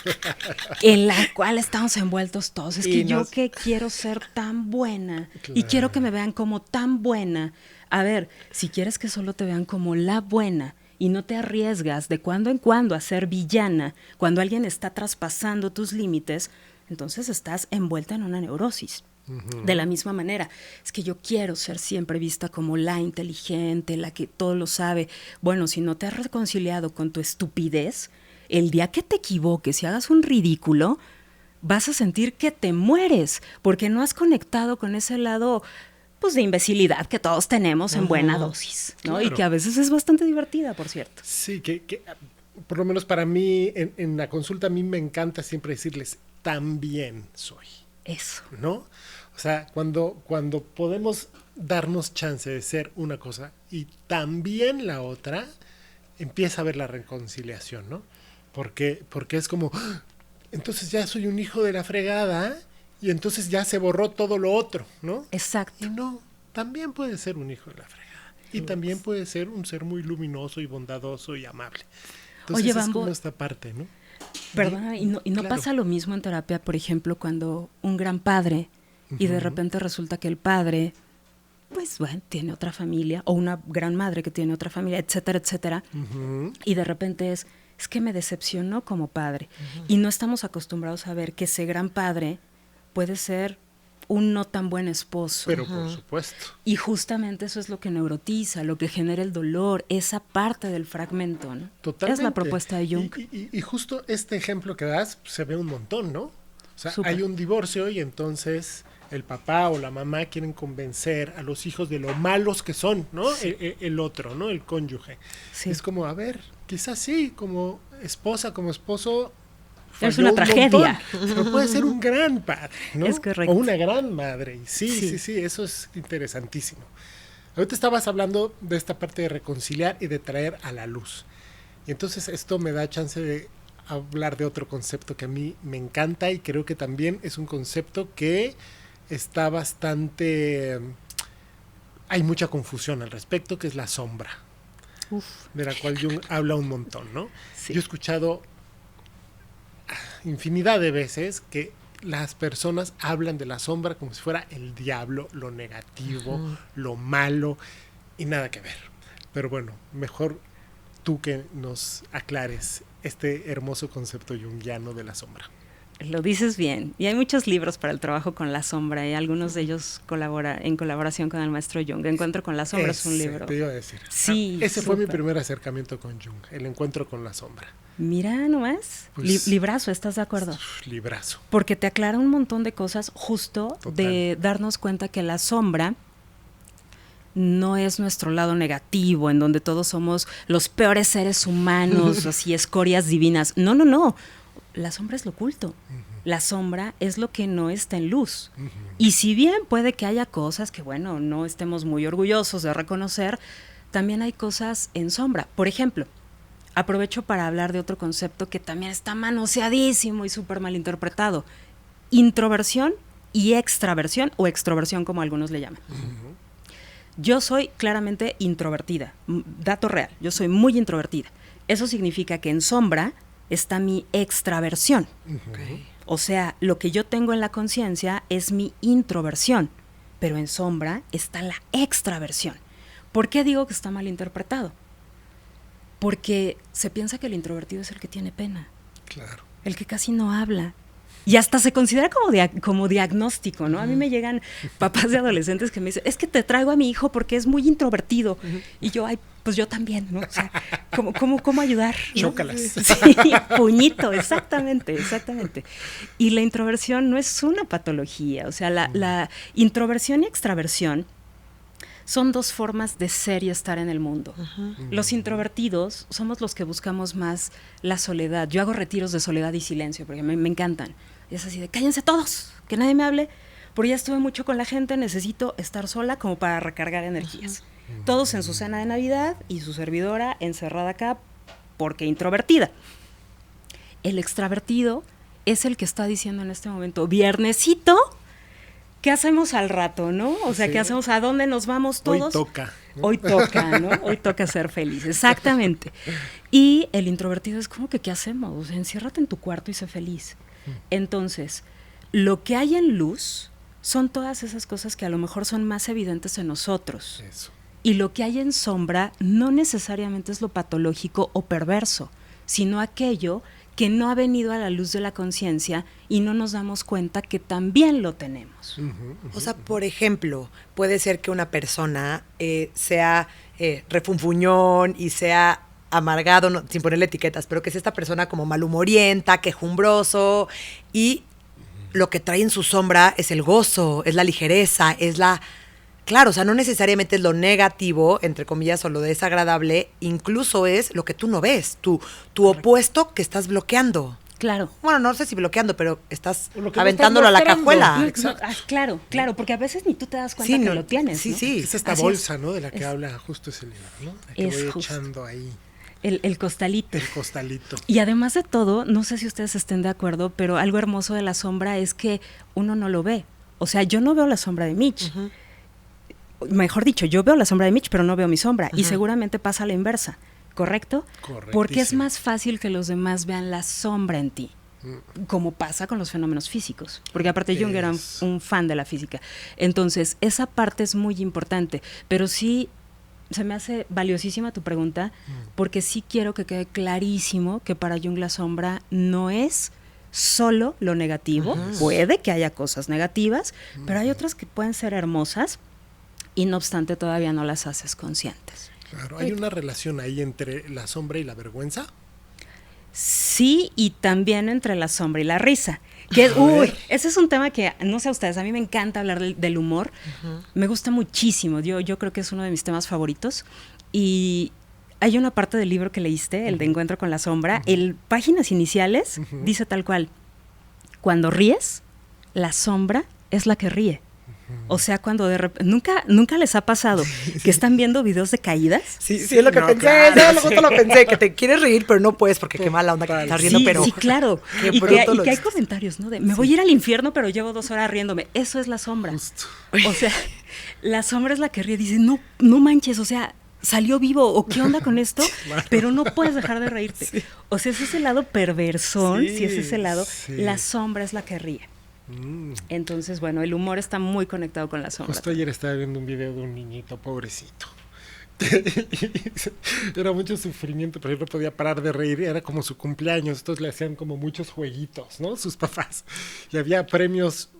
en la cual estamos envueltos todos. Es Y que yo nos- que quiero ser tan buena y Claro. quiero que me vean como tan buena. A ver, si quieres que solo te vean como la buena y no te arriesgas de cuando en cuando a ser villana, cuando alguien está traspasando tus límites, entonces estás envuelta en una neurosis. De la misma manera, es que yo quiero ser siempre vista como la inteligente, la que todo lo sabe. Bueno, si no te has reconciliado con tu estupidez, el día que te equivoques y hagas un ridículo, vas a sentir que te mueres, porque no has conectado con ese lado, pues, de imbecilidad que todos tenemos en buena dosis, ¿no? Y Claro. que a veces es bastante divertida, por cierto. Sí, que por lo menos para mí, en la consulta, a mí me encanta siempre decirles, también soy, Eso. ¿no? O sea, cuando podemos darnos chance de ser una cosa y también la otra, empieza a haber la reconciliación, ¿no? Porque es como, ¡ah! Entonces ya soy un hijo de la fregada y entonces ya se borró todo lo otro, ¿no? Exacto. Y no, también puede ser un hijo de la fregada. Y también puede ser un ser muy luminoso y bondadoso y amable. Entonces Oye, es Bambo, como esta parte, ¿no? ¿verdad? Y no Claro. pasa lo mismo en terapia, por ejemplo, cuando un gran padre y de repente resulta que el padre, pues bueno, tiene otra familia, o una gran madre que tiene otra familia, etcétera, etcétera, y de repente es que me decepcionó como padre. Y no estamos acostumbrados a ver que ese gran padre puede ser un no tan buen esposo. Pero por supuesto. Y justamente eso es lo que neurotiza, lo que genera el dolor, esa parte del fragmento, ¿no? Totalmente. Es la propuesta de Jung. Y justo este ejemplo que das se ve un montón, ¿no? O sea, Súper. hay un divorcio y entonces el papá o la mamá quieren convencer a los hijos de lo malos que son, ¿no? El otro, ¿no? El cónyuge. Sí. Es como, a ver, quizás sí, como esposa, como esposo. Es falló una un tragedia. montón, pero puede ser un gran padre, ¿no? Es correcto. O una gran madre. Y sí, Sí. sí, sí, eso es interesantísimo. Ahorita estabas hablando de esta parte de reconciliar y de traer a la luz. Y entonces esto me da chance de hablar de otro concepto que a mí me encanta y creo que también es un concepto que está bastante... hay mucha confusión al respecto, que es la sombra. Uf. De la cual Jung habla un montón, ¿no? Sí. Yo he escuchado infinidad de veces que las personas hablan de la sombra como si fuera el diablo, lo negativo, lo malo, y nada que ver. Pero bueno, mejor tú que nos aclares este hermoso concepto junguiano de la sombra. Lo dices bien. Y hay muchos libros para el trabajo con la sombra y algunos de ellos en colaboración con el maestro Jung. Encuentro con la sombra es un libro. Te iba a decir. Sí, ese fue mi súper. primer acercamiento con Jung, el encuentro con la sombra. Mira nomás. Pues, librazo, ¿estás de acuerdo? Librazo. Porque te aclara un montón de cosas justo Total. de darnos cuenta que la sombra no es nuestro lado negativo, en donde todos somos los peores seres humanos, así escorias divinas. No, no, no. La sombra es lo oculto. La sombra es lo que no está en luz. Y si bien puede que haya cosas que, bueno, no estemos muy orgullosos de reconocer, también hay cosas en sombra. Por ejemplo, aprovecho para hablar de otro concepto que también está manoseadísimo y súper mal interpretado. Introversión y extraversión, o extroversión como algunos le llaman. Yo soy claramente introvertida. Dato real, yo soy muy introvertida. Eso significa que en sombra está mi extraversión. Okay. O sea, lo que yo tengo en la conciencia es mi introversión, pero en sombra está la extraversión. ¿Por qué digo que está mal interpretado? Porque se piensa que el introvertido es el que tiene pena, Claro. el que casi no habla. Y hasta se considera como diagnóstico, ¿no? A mí me llegan papás de adolescentes que me dicen, es que te traigo a mi hijo porque es muy introvertido. Y yo, ay, pues yo también, ¿no? O sea, ¿cómo ayudar? ¿No? Chócalas. Sí, puñito, exactamente. Y la introversión no es una patología. O sea, la introversión y extraversión son dos formas de ser y estar en el mundo. Los introvertidos somos los que buscamos más la soledad. Yo hago retiros de soledad y silencio porque me encantan. Y es así de, cállense todos, que nadie me hable, porque ya estuve mucho con la gente, necesito estar sola como para recargar energías. Todos en su cena de Navidad y su servidora encerrada acá porque introvertida. El extravertido es el que está diciendo en este momento, viernesito, ¿qué hacemos al rato, no? O sea, Sí. ¿qué hacemos? ¿A dónde nos vamos todos? Hoy toca. ¿no? Hoy toca, ¿no? Hoy toca ser feliz, exactamente. Y el introvertido es como que, ¿qué hacemos? O sea, enciérrate en tu cuarto y sé feliz. Entonces, lo que hay en luz son todas esas cosas que a lo mejor son más evidentes en nosotros. Eso. Y lo que hay en sombra no necesariamente es lo patológico o perverso, sino aquello que no ha venido a la luz de la conciencia y no nos damos cuenta que también lo tenemos. O sea, por ejemplo, puede ser que una persona sea refunfuñón y sea amargado, no, sin ponerle etiquetas, pero que es esta persona como malhumorienta, quejumbroso, y lo que trae en su sombra es el gozo, es la ligereza, es la... Claro, o sea, no necesariamente es lo negativo, entre comillas, o lo desagradable, incluso es lo que tú no ves, tu opuesto que estás bloqueando. Claro. Bueno, no sé si bloqueando, pero estás O lo que no aventándolo a estás la mostrando. cajuela. Exacto. Claro, porque a veces ni tú te das cuenta Sí, que no, lo tienes, sí, ¿no? sí. Es esta Así bolsa, ¿no? De la que Es- habla justo ese libro, ¿no? La que Es voy justo. echando ahí El costalito. del costalito. Y además de todo, no sé si ustedes estén de acuerdo, pero algo hermoso de la sombra es que uno no lo ve. O sea, yo no veo la sombra de Mitch. Mejor dicho, yo veo la sombra de Mitch, pero no veo mi sombra. Y seguramente pasa a la inversa, ¿correcto? Correctísimo. Porque es más fácil que los demás vean la sombra en ti, como pasa con los fenómenos físicos. Porque aparte Jung era Eso. un fan de la física. Entonces, esa parte es muy importante. Pero sí, se me hace valiosísima tu pregunta, porque sí quiero que quede clarísimo que para Jung la sombra no es solo lo negativo. Puede que haya cosas negativas, pero hay otras que pueden ser hermosas y no obstante todavía no las haces conscientes. Claro, ¿hay una relación ahí entre la sombra y la vergüenza? Sí, y también entre la sombra y la risa. Que, A ver. ese es un tema que, no sé a ustedes, a mí me encanta hablar del humor. Me gusta muchísimo. Yo creo que es uno de mis temas favoritos. Y hay una parte del libro que leíste, el de Encuentro con la sombra, el páginas iniciales dice tal cual: cuando ríes, la sombra es la que ríe. O sea, cuando de repente, nunca les ha pasado que están viendo videos de caídas. Sí, es lo que pensé, claro, justo lo pensé, que te quieres reír, pero no puedes porque qué mala onda que te estás riendo, Sí, pero... sí, claro. Qué Y bruto lo que hay dices. comentarios, ¿no? De, me voy a ir al infierno, pero llevo 2 horas riéndome. Eso es la sombra. Justo. O sea, la sombra es la que ríe. Dice, no manches, o sea, salió vivo, o qué onda con esto, pero no puedes dejar de reírte. Sí. O sea, ese es el lado perversón, Sí, si es ese lado, sí. la sombra es la que ríe. Entonces, bueno, el humor está muy conectado con la sombra. Justo ayer estaba viendo un video de un niñito pobrecito. Era mucho sufrimiento, pero él no podía parar de reír. Era como su cumpleaños, entonces le hacían como muchos jueguitos, ¿no? Sus papás. Y había premios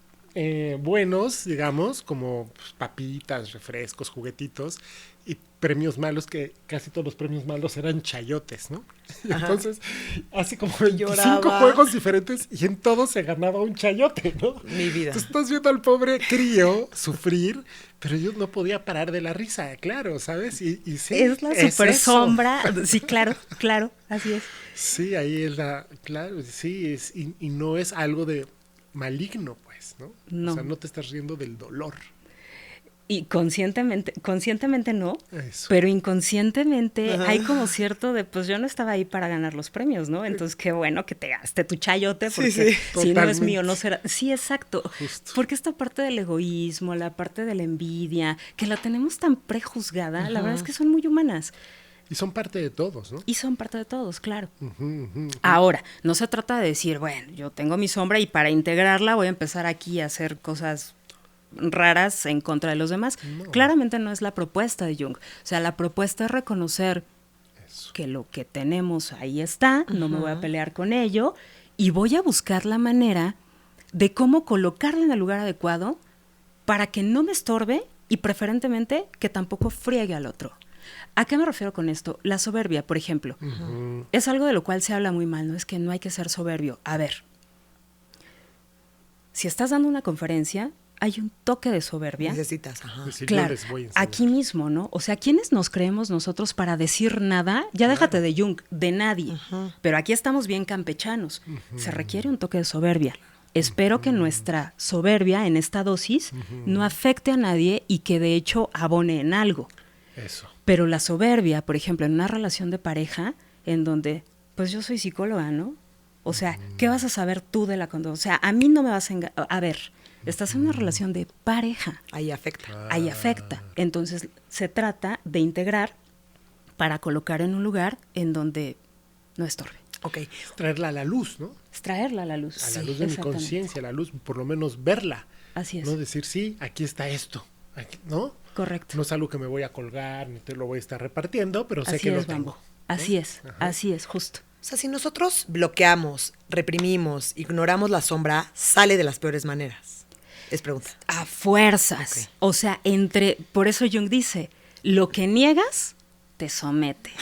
buenos, digamos, como pues, papitas, refrescos, juguetitos, y premios malos, que casi todos los premios malos eran chayotes, ¿no? Y Ajá. entonces hace como 25 Lloraba. juegos diferentes y en todos se ganaba un chayote, ¿no? Mi vida. Entonces estás viendo al pobre crío sufrir, pero yo no podía parar de la risa, claro, ¿sabes? Y sí, Es la super eso. sombra. Sí, claro, así es. Sí, ahí es la, claro, sí, y no es algo de maligno, pues, ¿no? No. O sea, no te estás riendo del dolor. Y conscientemente no, Eso. pero inconscientemente Ajá. hay como cierto de, pues yo no estaba ahí para ganar los premios, ¿no? Entonces qué bueno que te gaste tu chayote, Sí, porque sí. si no es Totalmente. mío, no será. Sí, exacto. Justo. Porque esta parte del egoísmo, la parte de la envidia, que la tenemos tan prejuzgada, la verdad es que son muy humanas Y son parte de todos, ¿no? y son parte de todos, claro. Ujú, ujú. Ahora, no se trata de decir, bueno, yo tengo mi sombra y para integrarla voy a empezar aquí a hacer cosas raras en contra de los demás. No. Claramente no es la propuesta de Jung. O sea, la propuesta es reconocer Eso. que lo que tenemos ahí está, no me voy a pelear con ello y voy a buscar la manera de cómo colocarlo en el lugar adecuado para que no me estorbe y preferentemente que tampoco friegue al otro. ¿A qué me refiero con esto? La soberbia, por ejemplo. Ujú. Es algo de lo cual se habla muy mal, ¿no? Es que no hay que ser soberbio. A ver, si estás dando una conferencia, hay un toque de soberbia. Necesitas, ajá. Decir, Claro, yo les voy a enseñar. aquí mismo, ¿no? O sea, ¿quiénes nos creemos nosotros para decir nada? Ya déjate de Jung, de nadie. Pero aquí estamos bien campechanos. Se requiere un toque de soberbia. Espero que nuestra soberbia en esta dosis no afecte a nadie y que de hecho abone en algo. Eso. Pero la soberbia, por ejemplo, en una relación de pareja, en donde, pues yo soy psicóloga, ¿no? O sea, ¿qué vas a saber tú de la conducta? O sea, a mí no me vas a engañar. A ver, estás en una relación de pareja, Ahí afecta. ahí afecta. Entonces, se trata de integrar para colocar en un lugar en donde no estorbe. Ok. Traerla a la luz, ¿no? Es traerla a la luz. A la Sí, luz de mi exactamente. conciencia, a la luz, por lo menos verla. Así es. No decir, sí, aquí está esto, aquí, ¿no? Correcto. No es algo que me voy a colgar, ni te lo voy a estar repartiendo, pero sé Así que lo es, tengo. Bambo. Así es, justo. O sea, si nosotros bloqueamos, reprimimos, ignoramos la sombra, sale de las peores maneras. Es pregunta. A fuerzas. Ok. O sea, por eso Jung dice, lo que niegas te somete.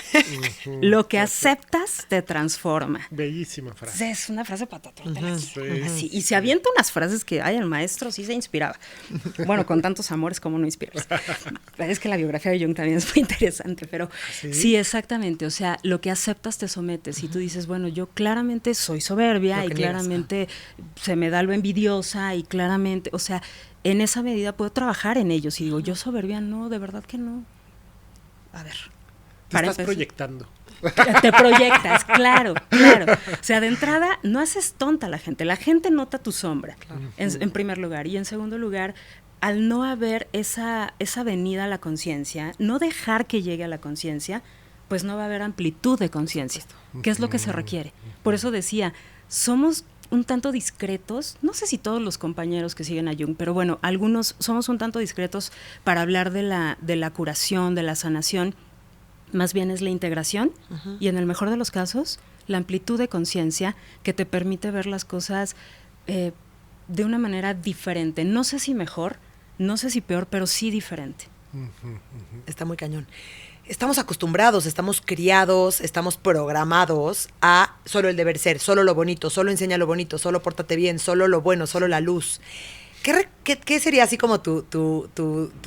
Lo que aceptas te transforma. Bellísima frase. Es una frase para tatuártela aquí. Sí, Así. Y se avienta unas frases que, ay, el maestro sí se inspiraba. Bueno, con tantos amores, ¿cómo no inspirarse? Es que la biografía de Jung también es muy interesante, pero sí, exactamente. O sea, lo que aceptas te sometes. Y tú dices, bueno, yo claramente soy soberbia Lo y que niegas, claramente se me da lo envidiosa y claramente, o sea, en esa medida puedo trabajar en ello. Si digo, yo soberbia, no, de verdad que no. A ver. Te estás proyectando. Te proyectas, claro. O sea, de entrada, no haces tonta a la gente nota tu sombra, en primer lugar. Y en segundo lugar, al no haber esa venida a la conciencia, no dejar que llegue a la conciencia, pues no va a haber amplitud de conciencia, que es lo que se requiere. Por eso decía, somos un tanto discretos, no sé si todos los compañeros que siguen a Jung, pero bueno, algunos somos un tanto discretos para hablar de la curación, de la sanación. Más bien es la integración y en el mejor de los casos, la amplitud de conciencia que te permite ver las cosas de una manera diferente. No sé si mejor, no sé si peor, pero sí diferente. Está muy cañón. Estamos acostumbrados, estamos criados, estamos programados a solo el deber ser, solo lo bonito, solo enseña lo bonito, solo pórtate bien, solo lo bueno, solo la luz. ¿Qué sería así como tu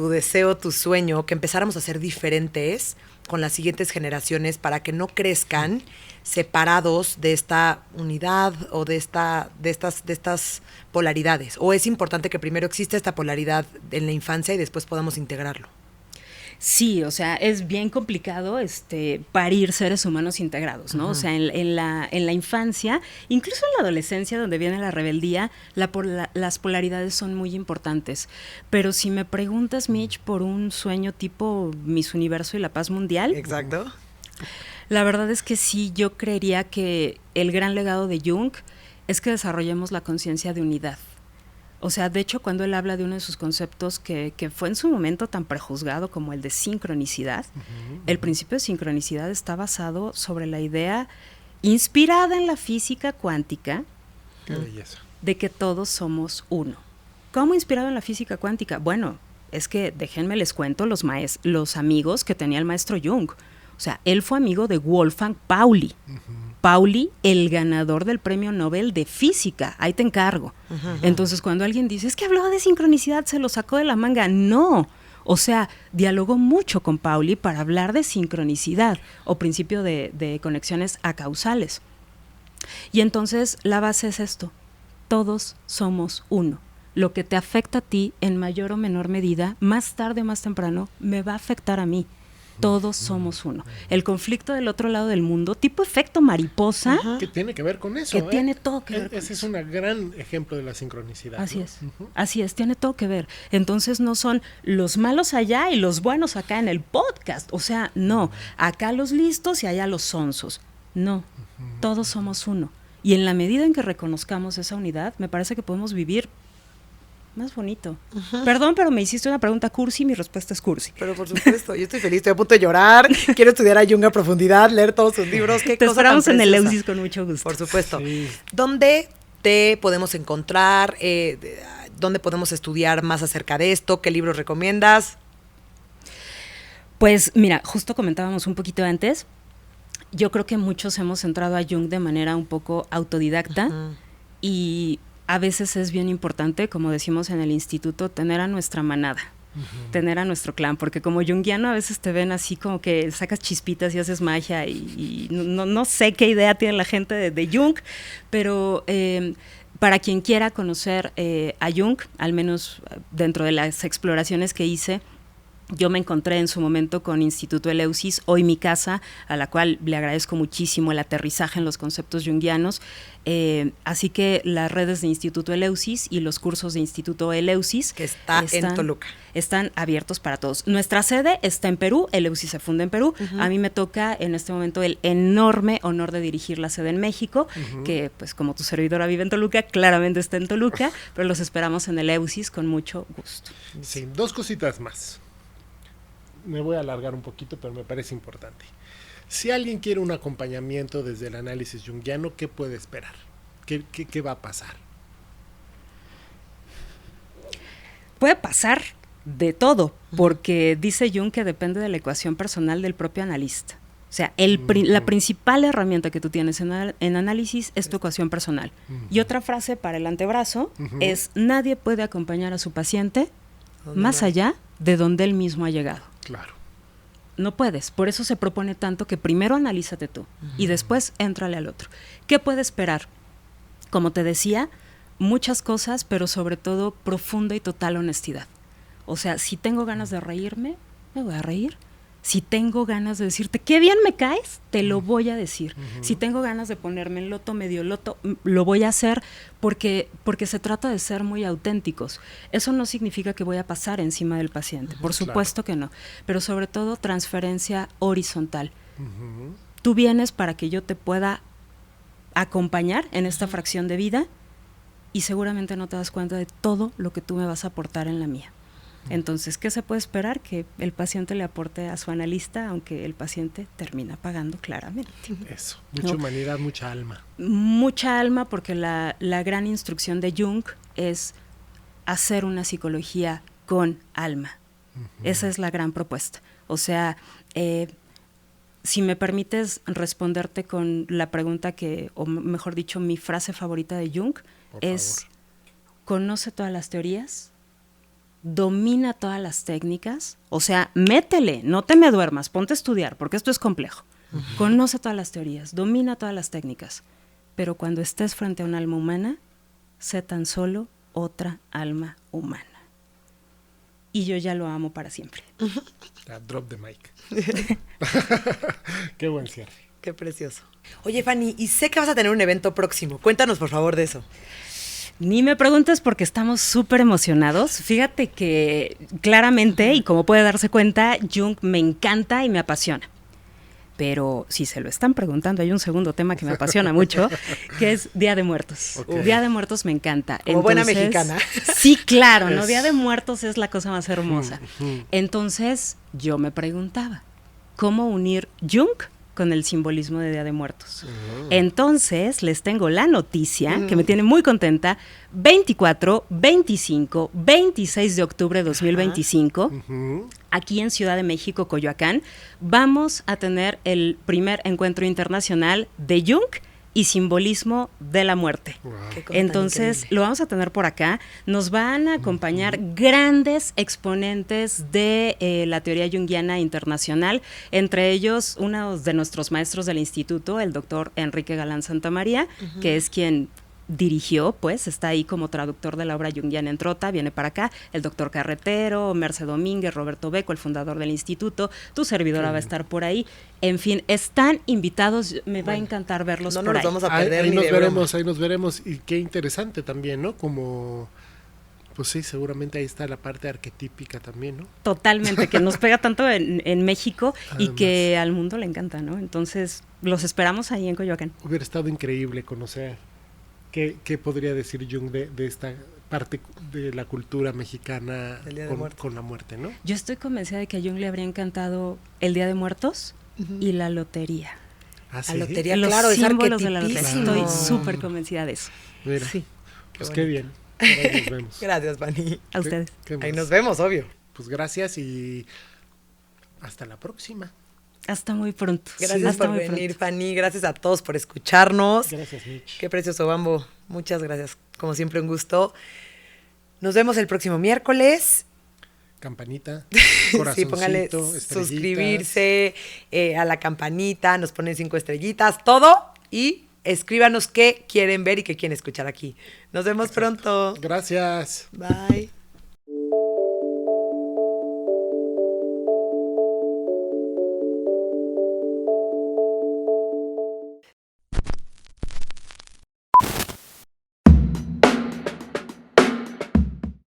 deseo, tu sueño, que empezáramos a ser diferentes con las siguientes generaciones para que no crezcan separados de esta unidad o de estas polaridades? ¿O es importante que primero exista esta polaridad en la infancia y después podamos integrarlo? Sí, o sea, es bien complicado parir seres humanos integrados, ¿no? O sea, en la infancia, incluso en la adolescencia, donde viene la rebeldía, las polaridades son muy importantes. Pero si me preguntas, Mitch, por un sueño tipo Miss Universo y la paz mundial. Exacto. La verdad es que sí, yo creería que el gran legado de Jung es que desarrollemos la conciencia de unidad. O sea, de hecho, cuando él habla de uno de sus conceptos que fue en su momento tan prejuzgado como el de sincronicidad, el principio de sincronicidad está basado sobre la idea inspirada en la física cuántica. Qué belleza. De que todos somos uno. ¿Cómo inspirado en la física cuántica? Bueno, es que déjenme les cuento los amigos que tenía el maestro Jung. O sea, él fue amigo de Wolfgang Pauli. Pauli, el ganador del Premio Nobel de Física. Ahí te encargo. Entonces, cuando alguien dice, es que habló de sincronicidad, se lo sacó de la manga. No. O sea, dialogó mucho con Pauli para hablar de sincronicidad o principio de conexiones acausales. Y entonces, la base es esto. Todos somos uno. Lo que te afecta a ti en mayor o menor medida, más tarde o más temprano, me va a afectar a mí. Todos somos uno. El conflicto del otro lado del mundo, tipo efecto mariposa. Que tiene que ver con eso. Que tiene todo que ver con ese eso. es un gran ejemplo de la sincronicidad. Así ¿no? es, así es, tiene todo que ver. Entonces no son los malos allá y los buenos acá en el podcast. O sea, no, acá los listos y allá los sonsos. No, todos somos uno. Y en la medida en que reconozcamos esa unidad, me parece que podemos vivir más bonito. Perdón, pero me hiciste una pregunta cursi y mi respuesta es cursi. Pero por supuesto, yo estoy feliz, estoy a punto de llorar, quiero estudiar a Jung a profundidad, leer todos sus libros. Te esperamos en el Eleusis con mucho gusto. Por supuesto. Sí. ¿Dónde te podemos encontrar? ¿Dónde podemos estudiar más acerca de esto? ¿Qué libros recomiendas? Pues mira, justo comentábamos un poquito antes, yo creo que muchos hemos entrado a Jung de manera un poco autodidacta y a veces es bien importante, como decimos en el instituto, tener a nuestra manada, tener a nuestro clan, porque como junguiano a veces te ven así como que sacas chispitas y haces magia y no sé qué idea tiene la gente de Jung, pero para quien quiera conocer a Jung, al menos dentro de las exploraciones que hice, yo me encontré en su momento con Instituto Eleusis, hoy mi casa, a la cual le agradezco muchísimo el aterrizaje en los conceptos junguianos. Así que las redes de Instituto Eleusis y los cursos de Instituto Eleusis que están en Toluca. Están abiertos para todos. Nuestra sede está en Perú, Eleusis se funda en Perú. A mí me toca en este momento el enorme honor de dirigir la sede en México, que pues como tu servidora vive en Toluca, claramente está en Toluca, pero los esperamos en Eleusis con mucho gusto. Sí, dos cositas más. Me voy a alargar un poquito, pero me parece importante. Si alguien quiere un acompañamiento desde el análisis junguiano, ¿qué puede esperar? ¿Qué va a pasar? Puede pasar de todo, porque dice Jung que depende de la ecuación personal del propio analista. O sea, la principal herramienta que tú tienes en análisis es tu ecuación personal. Y otra frase para el antebrazo es: nadie puede acompañar a su paciente más allá de donde él mismo ha llegado. Claro. No puedes, por eso se propone tanto que primero analízate tú y después éntrale al otro. ¿Qué puede esperar? Como te decía, muchas cosas, pero sobre todo profunda y total honestidad. O sea, si tengo ganas de reírme, me voy a reír. Si tengo ganas de decirte qué bien me caes, te lo voy a decir. Si tengo ganas de ponerme en loto, medio loto, lo voy a hacer porque se trata de ser muy auténticos. Eso no significa que voy a pasar encima del paciente, por supuesto que no, pero sobre todo transferencia horizontal. Tú vienes para que yo te pueda acompañar en esta fracción de vida y seguramente no te das cuenta de todo lo que tú me vas a aportar en la mía. Entonces, ¿qué se puede esperar? Que el paciente le aporte a su analista, aunque el paciente termina pagando claramente. Eso, mucha humanidad, mucha alma. Mucha alma, porque la gran instrucción de Jung es hacer una psicología con alma. Esa es la gran propuesta. O sea, si me permites responderte con la pregunta o mejor dicho, mi frase favorita de Jung es: conoce todas las teorías, domina todas las técnicas, o sea, métele, no te me duermas, ponte a estudiar, porque esto es complejo. Conoce todas las teorías, domina todas las técnicas, pero cuando estés frente a un alma humana, sé tan solo otra alma humana. Y yo ya lo amo para siempre. Drop the mic. Qué buen cierre. Qué precioso. Oye, Fanny, y sé que vas a tener un evento próximo. Cuéntanos, por favor, de eso. Ni me preguntes porque estamos súper emocionados. Fíjate que claramente, y como puede darse cuenta, Jung me encanta y me apasiona. Pero si se lo están preguntando, hay un segundo tema que me apasiona mucho, que es Día de Muertos. Okay. Día de Muertos me encanta. Como buena mexicana. Sí, claro, ¿no? Día de Muertos es la cosa más hermosa. Entonces, yo me preguntaba, ¿cómo unir Jung con el simbolismo de Día de Muertos? Entonces, les tengo la noticia, que me tiene muy contenta, 24, 25, 26 de octubre de 2025, aquí en Ciudad de México, Coyoacán, vamos a tener el primer encuentro internacional de Jung y simbolismo de la muerte. Wow. Entonces, lo vamos a tener por acá. Nos van a acompañar grandes exponentes de la teoría junguiana internacional, entre ellos uno de nuestros maestros del instituto, el doctor Enrique Galán Santamaría, que es quien dirigió, pues, está ahí como traductor de la obra junguiana en Trota, viene para acá, el doctor Carretero, Merce Domínguez, Roberto Beco, el fundador del instituto, tu servidora va a estar por ahí, en fin, están invitados, me va a encantar verlos por ahí. No nos vamos a perder Ahí ni nos de veremos, broma. ahí nos veremos, y qué interesante también, ¿no? Como, pues sí, seguramente ahí está la parte arquetípica también, ¿no? Totalmente, que nos pega tanto en México y Además. que al mundo le encanta, ¿no? Entonces, los esperamos ahí en Coyoacán. Hubiera estado increíble conocer qué podría decir Jung de esta parte de la cultura mexicana Del Día de Muertos. con la muerte, ¿no? Yo estoy convencida de que a Jung le habría encantado el Día de Muertos y la lotería. Ah, La ¿sí? lotería, Los claro, es símbolos de la lotería. arquetipísimo. Estoy súper convencida de eso. Mira, Sí, pues Qué qué bien. Ahora nos vemos. Gracias, Fanny. a ustedes. ¿Qué Ahí más? nos vemos, obvio. Pues gracias y hasta la próxima. Hasta muy pronto. Gracias Hasta por muy venir, pronto. Fanny. Gracias a todos por escucharnos. Gracias, Mitch. Qué precioso, Bambo. Muchas gracias. Como siempre, un gusto. Nos vemos el próximo miércoles. Campanita, Sí, corazoncito, póngale estrellitas. suscribirse a la campanita, nos ponen 5 estrellitas, todo. Y escríbanos qué quieren ver y qué quieren escuchar aquí. Nos vemos pronto. Gracias. Bye.